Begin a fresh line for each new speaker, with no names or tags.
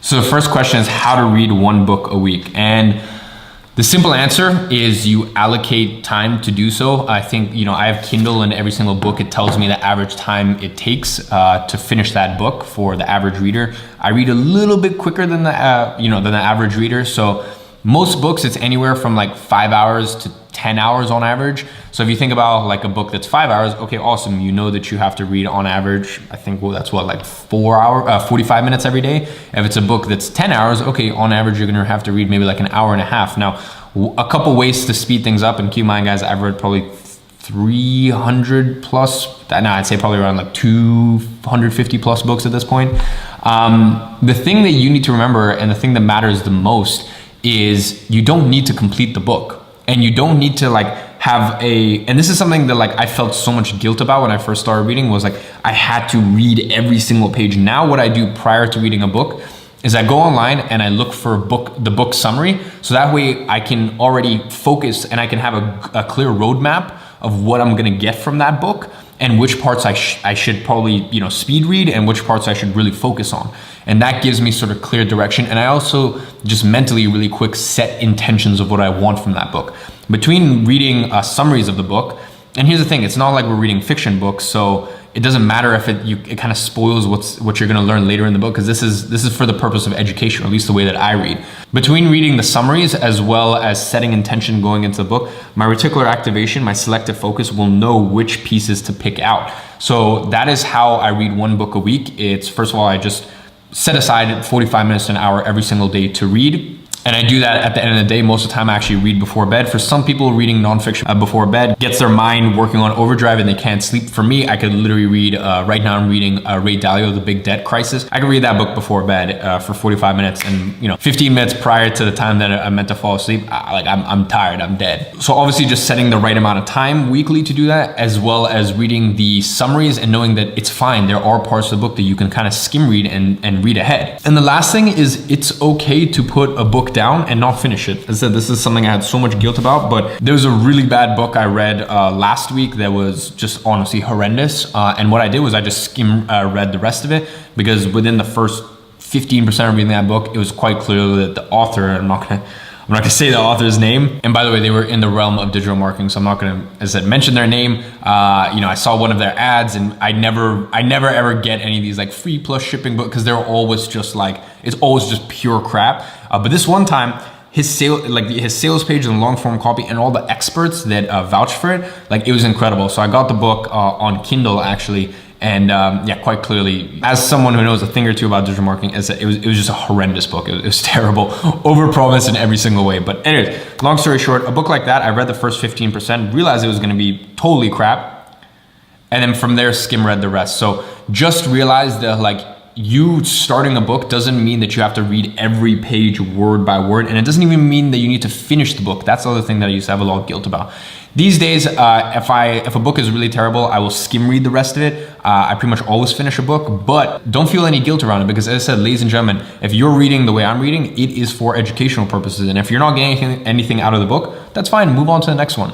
So the first question is how to read one book a week. And the simple answer is you allocate time to do so. I think, I have Kindle, and every single book, it tells me the average time it takes to finish that book for the average reader. I read a little bit quicker than the average reader. So most books, it's anywhere from like 5 hours to 10 hours on average. So if you think about like a book that's 5 hours, okay, awesome. You know that you have to read on average, I think, that's what, like 45 minutes every day. If it's a book that's 10 hours, okay, on average, you're gonna have to read maybe like an hour and a half. Now, a couple ways to speed things up, and keep in mind, guys, I've read probably 300 plus, I'd say probably around like 250 plus books at this point. The thing that you need to remember, and the thing that matters the most, is you don't need to complete the book, and you don't need to and this is something that I felt so much guilt about when I first started reading, was I had to read every single page. Now what I do prior to reading a book is I go online and I look for the book summary, so that way I can already focus and I can have a clear roadmap of what I'm gonna get from that book, and which parts I should probably speed read, and which parts I should really focus on. And that gives me sort of clear direction. And I also just mentally really quick set intentions of what I want from that book. Between reading summaries of the book, and here's the thing, it's not like we're reading fiction books, so it doesn't matter if it kind of spoils what you're gonna learn later in the book, because this is for the purpose of education, or at least the way that I read. Between reading the summaries as well as setting intention going into the book, my reticular activation, my selective focus, will know which pieces to pick out. So that is how I read one book a week. It's, first of all, I just set aside 45 minutes to an hour every single day to read. And I do that at the end of the day. Most of the time I actually read before bed. For some people, reading nonfiction before bed gets their mind working on overdrive and they can't sleep. For me, I could literally read, right now I'm reading Ray Dalio, The Big Debt Crisis. I could read that book before bed for 45 minutes, and 15 minutes prior to the time that I'm meant to fall asleep, I'm tired, I'm dead. So obviously just setting the right amount of time weekly to do that, as well as reading the summaries and knowing that it's fine. There are parts of the book that you can kind of skim read and read ahead. And the last thing is, it's okay to put a book down and not finish it. As I said, this is something I had so much guilt about, but there was a really bad book I read last week that was just honestly horrendous. And what I did was I just read the rest of it, because within the first 15% of reading that book, it was quite clear that the author, I'm not gonna say the author's name. And by the way, they were in the realm of digital marketing, so I'm not gonna, as I said, mention their name. I saw one of their ads, and I never ever get any of these free plus shipping books, because they're always just it's always just pure crap. But this one time, his sales page and long form copy and all the experts that vouched for it, it was incredible. So I got the book on Kindle actually. And quite clearly, as someone who knows a thing or two about digital marketing, it was just a horrendous book. It was terrible, overpromised in every single way. But anyways, long story short, a book like that, I read the first 15%, realized it was gonna be totally crap, and then from there, skim read the rest. So just realize that you starting a book doesn't mean that you have to read every page word by word, and it doesn't even mean that you need to finish the book. That's the other thing that I used to have a lot of guilt about. These days, if a book is really terrible, I will skim read the rest of it. I pretty much always finish a book, but don't feel any guilt around it, because as I said, ladies and gentlemen, if you're reading the way I'm reading, it is for educational purposes. And if you're not getting anything out of the book, that's fine, move on to the next one.